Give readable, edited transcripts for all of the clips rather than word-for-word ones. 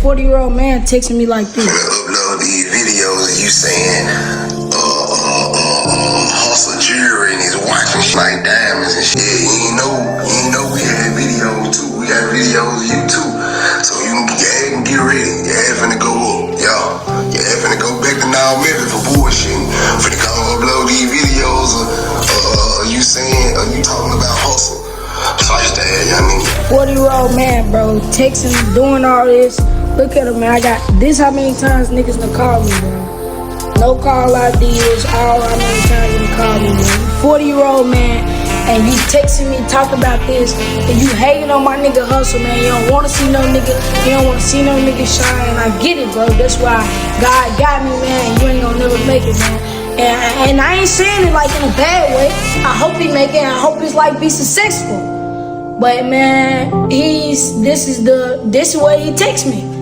40-year-old man texting me like this? Upload these videos of you saying, Hussle jewelry and his watch and shit like diamonds and shit. You know we had videos too. We got videos of you too. So you can get ready. Your ass finna go up, y'all. Your ass finna go back to now Memphis for bullshitting. Finna come upload these videos of you saying, you talking about Hussle. So I just young nigga. 40-year-old man, bro, texting, doing all this. Look at him, man. I got this. How many times niggas done call me, bro? No call ideas. All how many times you call me, man? 40-year-old man, and you texting me, talk about this, and you hating on my nigga Hussle, man. You don't want to see no nigga. You don't want to see no nigga shine. And I get it, bro. That's why God got me, man. And you ain't gonna never make it, man. And I ain't saying it like in a bad way. I hope he make it. I hope his life be successful. But man, this is the way he takes me.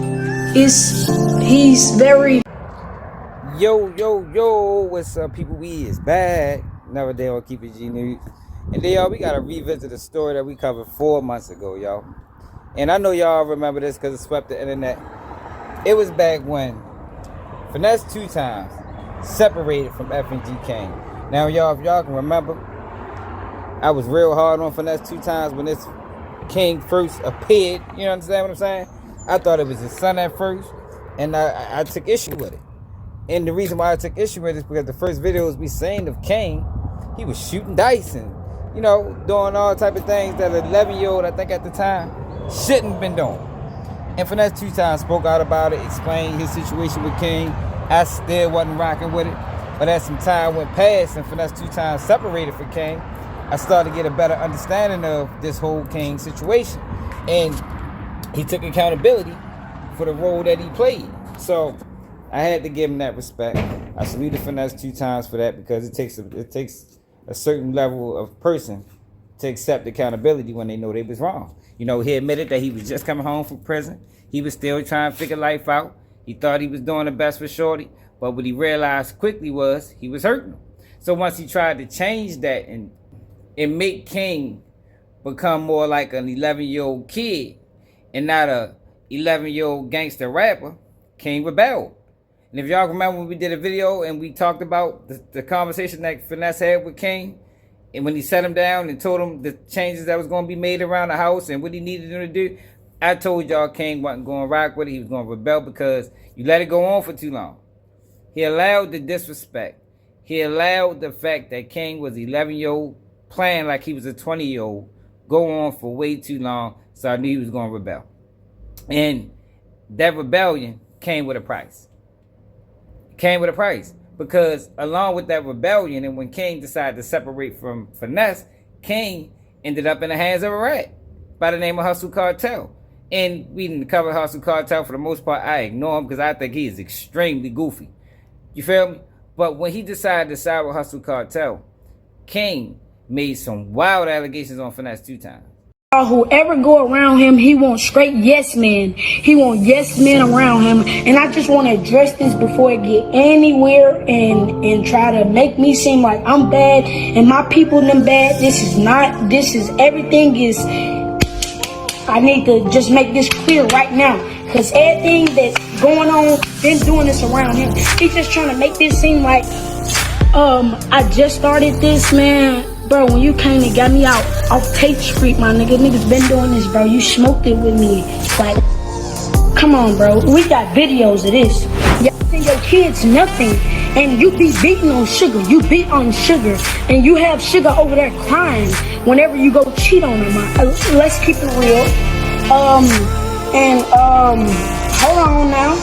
He's very. Yo, what's up, people? We is back. Another day on Keep It G News. And then, y'all, we gotta revisit a story that we covered 4 months ago, y'all. And I know y'all remember this because it swept the internet. It was back when Finesse2Tymes separated from Fng King. Now, y'all, if y'all can remember, I was real hard on Finesse2Tymes when this King first appeared. You understand what I'm saying? I thought it was his son at first, and I took issue with it. And the reason why I took issue with it is because the first videos we seen of King, he was shooting dice and, you know, doing all type of things that an 11-year-old, I think at the time, shouldn't have been doing. And Finesse2Tymes spoke out about it, explained his situation with King. I still wasn't rocking with it. But as some time went past and Finesse2Tymes separated from King, I started to get a better understanding of this whole King situation. And he took accountability for the role that he played. So I had to give him that respect. I saluted Finesse2Tymes for that because it takes a certain level of person to accept accountability when they know they was wrong. You know, he admitted that he was just coming home from prison. He was still trying to figure life out. He thought he was doing the best for Shorty, but what he realized quickly was he was hurting him. So once he tried to change that and make King become more like an 11-year-old kid and not a 11-year-old gangster rapper, King rebelled. And if y'all remember when we did a video and we talked about the conversation that Finesse had with King, and when he sat him down and told him the changes that was going to be made around the house and what he needed him to do, I told y'all King wasn't going to rock with it. He was going to rebel because you let it go on for too long. He allowed the disrespect. He allowed the fact that King was 11-year-old playing like he was a 20-year-old go on for way too long, so I knew he was going to rebel. And that rebellion came with a price. Came with a price because along with that rebellion and when King decided to separate from Finesse, King ended up in the hands of a rat by the name of Hussle Cartel. And we didn't cover Hussle Cartel for the most part. I ignore him because I think he is extremely goofy. You feel me? But when he decided to side with Hussle Cartel, King made some wild allegations on Finesse2Tymes. Whoever go around him, he want straight yes men. He want yes men around him. And I just want to address this before it get anywhere and try to make me seem like I'm bad and my people them bad. This is not. This is everything is. I need to just make this clear right now. Because everything that's going on, been doing this around him. He's just trying to make this seem like I just started this, man. Bro, when you came and got me out off Tate Street, my nigga, niggas been doing this, bro. You smoked it with me. Like, come on, bro. We got videos of this. Y'all think your kids nothing. And you be beating on Sugar. You beat on Sugar. And you have Sugar over there crying whenever you go cheat on him. Let's keep it real. Hold on now.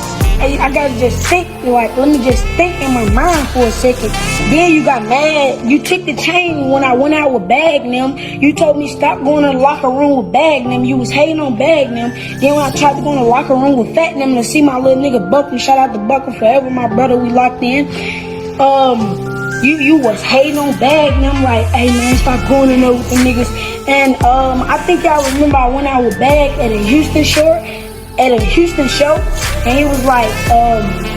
I gotta just think, like, let me just think in my mind for a second. Then you got mad. You took the chain when I went out with Bagnum. You told me stop going to the locker room with Bagnum. You was hating on Bagnum. Then when I tried to go in the locker room with Fatnum to see my little nigga Buckley, shout out to Buckley forever, my brother, we locked in. You was hating on Bagnum, like, hey man, stop going in there with the niggas. And I think y'all remember I went out with Bag at a Houston show, and he was like,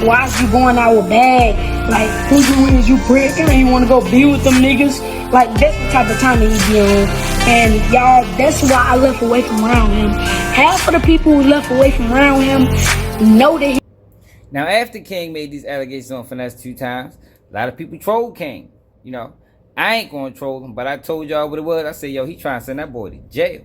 why is you going out with Bag? Like, who you is, you prick? And you want to go be with them niggas? Like, that's the type of time that he be on. And y'all, that's why I left away from around him. Half of the people who left away from around him know that he... Now, after King made these allegations on Finesse2Tymes, a lot of people trolled King. You know, I ain't going to troll him, but I told y'all what it was. I said, yo, he trying to send that boy to jail.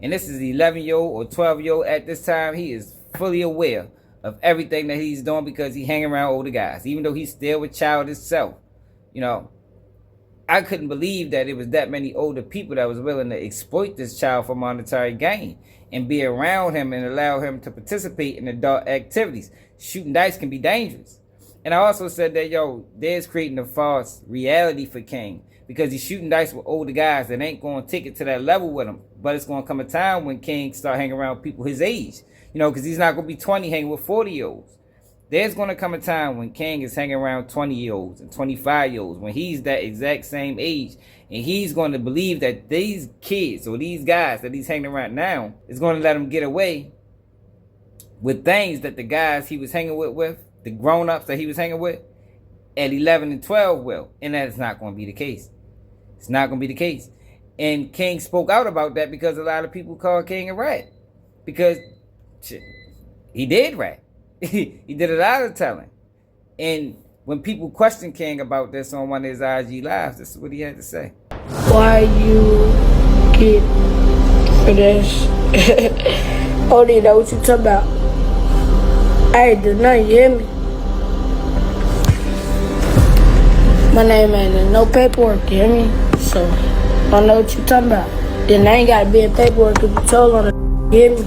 And this is 11-year-old or 12-year-old at this time. He is fully aware of everything that he's doing because he hang around older guys, even though he's still a child himself. You know, I couldn't believe that it was that many older people that was willing to exploit this child for monetary gain and be around him and allow him to participate in adult activities. Shooting dice can be dangerous. And I also said that, yo, there's creating a false reality for King because he's shooting dice with older guys that ain't going to take it to that level with him. But it's going to come a time when King start hanging around people his age, you know, because he's not going to be 20 hanging with 40-year-olds. There's going to come a time when King is hanging around 20-year-olds and 25-year-olds when he's that exact same age. And he's going to believe that these kids or these guys that he's hanging around now is going to let him get away with things that the guys he was hanging with, the grown-ups that he was hanging with, at 11 and 12 will. And that is not going to be the case. It's not going to be the case. And King spoke out about that because a lot of people call King a rat. Because shit, he did rat. He did a lot of telling. And when people question King about this on one of his IG lives, this is what he had to say. Why you get for this? Oh, you know what you talking about? I ain't do nothing, you hear me? My name ain't in no paperwork, you hear me? So, I don't know what you talking about. Then I ain't gotta be in paperwork if you told on it, you hear me?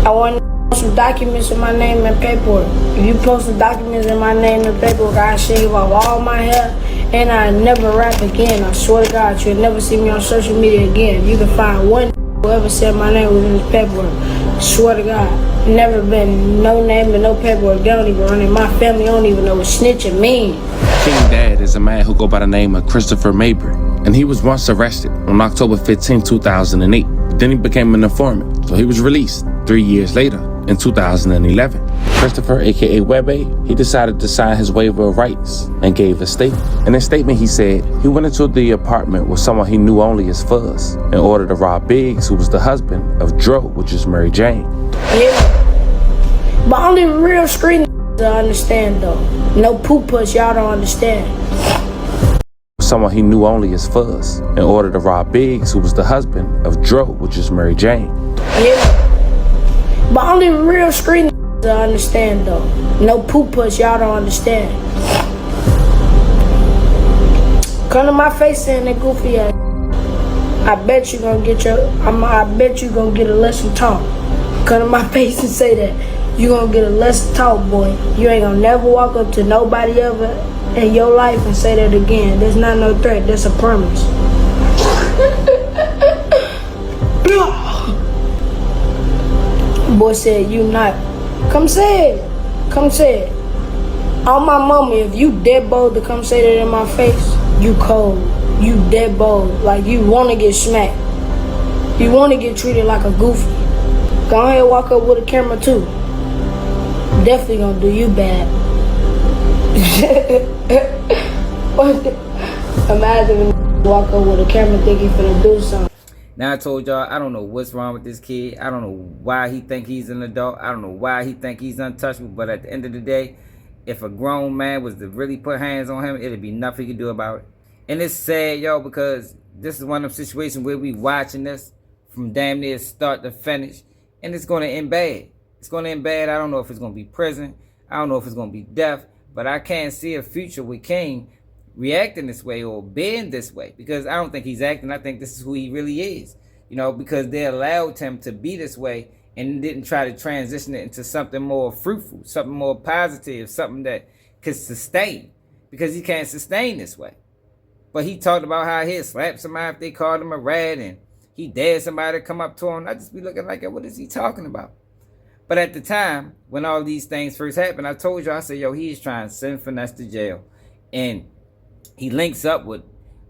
I want some documents in my name and paperwork. If you post some documents in my name and paperwork, I shave off all my hair and I never rap again. I swear to God, you'll never see me on social media again. You can find one whoever said my name was in his paperwork. I swear to God, never been no name and no paperwork. They don't even run it. My family don't even know what snitching mean. King's dad is a man who go by the name of Christopher Mabry, and he was once arrested on October 15, 2008. Then he became an informant, so he was released 3 years later in 2011. Christopher, aka Webe, he decided to sign his waiver of rights and gave a statement. In his statement, he said he went into the apartment with someone he knew only as Fuzz in order to rob Biggs, who was the husband of Dro, which is Mary Jane. Yeah, but only real street to understand though. No poop push, y'all don't understand. Someone he knew only as Fuzz in order to rob Biggs, who was the husband of Dro, which is Mary Jane. Yeah, but only real street to understand though. No poop push, y'all don't understand. Come to my face saying that goofy ass. I bet you gonna get I bet you gonna get a lesson taught. Come to my face and say that. You gonna get a lesson taught, boy. You ain't gonna never walk up to nobody ever in your life and say that again. That's not no threat, that's a promise. Boy said you not. Come say it. Come say it. On my mama, if you dead bold to come say that in my face, you cold. You dead bold. Like you wanna get smacked. You wanna get treated like a goofy. Go ahead and walk up with a camera too. Definitely gonna do you bad. Imagine when you walk up with a camera thinking finna do something. Now I told y'all, I don't know what's wrong with this kid. I don't know why he think he's an adult. I don't know why he think he's untouchable. But at the end of the day, if a grown man was to really put hands on him, it'd be nothing he could do about it. And it's sad, y'all, because this is one of them situations where we watching this from damn near start to finish. And it's going to end bad. It's going to end bad. I don't know if it's going to be prison. I don't know if it's going to be death. But I can't see a future with King reacting this way or being this way, because I don't think he's acting. I think this is who he really is, you know, because they allowed him to be this way and didn't try to transition it into something more fruitful, something more positive, something that could sustain, because he can't sustain this way. But he talked about how he'd slap somebody if they called him a rat, and he dared somebody to come up to him. I just be looking like, what is he talking about? But at the time, when all these things first happened, I told you, I said, yo, he's trying to send Finesse to jail. And he links up with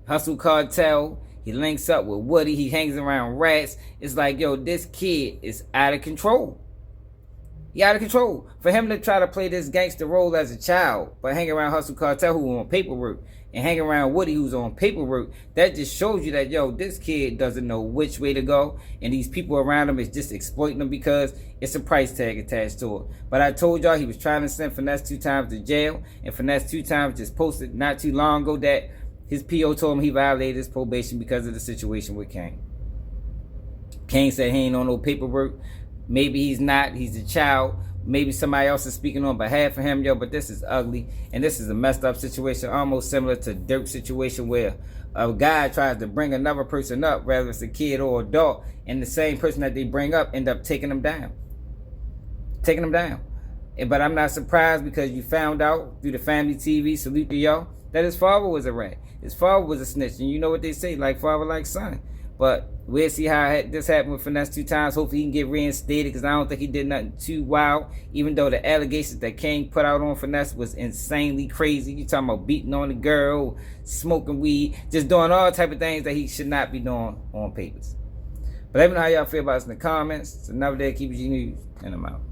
Hussle Cartel. He links up with Woody. He hangs around rats. It's like, yo, this kid is out of control. He out of control. For him to try to play this gangster role as a child, but hang around Hussle Cartel, who on paperwork, and hang around Woody, who's on paperwork, that just shows you that, yo, this kid doesn't know which way to go, and these people around him is just exploiting him because it's a price tag attached to it. But I told y'all he was trying to send Finesse2Tymes to jail, and Finesse2Tymes just posted not too long ago that his PO told him he violated his probation because of the situation with Kane. Kane said he ain't on no paperwork. Maybe he's not. He's a child. Maybe somebody else is speaking on behalf of him, yo, but this is ugly. And this is a messed up situation, almost similar to Dirk's situation where a guy tries to bring another person up, whether it's a kid or adult, and the same person that they bring up end up taking them down. Taking them down. But I'm not surprised because you found out through the family TV, salute to y'all, that his father was a rat. His father was a snitch. And you know what they say, like father, like son. But we'll see how this happened with Finesse2Tymes. Hopefully he can get reinstated because I don't think he did nothing too wild. Even though the allegations that King put out on Finesse was insanely crazy. You talking about beating on the girl, smoking weed, just doing all type of things that he should not be doing on papers. But let me know how y'all feel about this in the comments. It's another day of Keep It G News, and I'm out.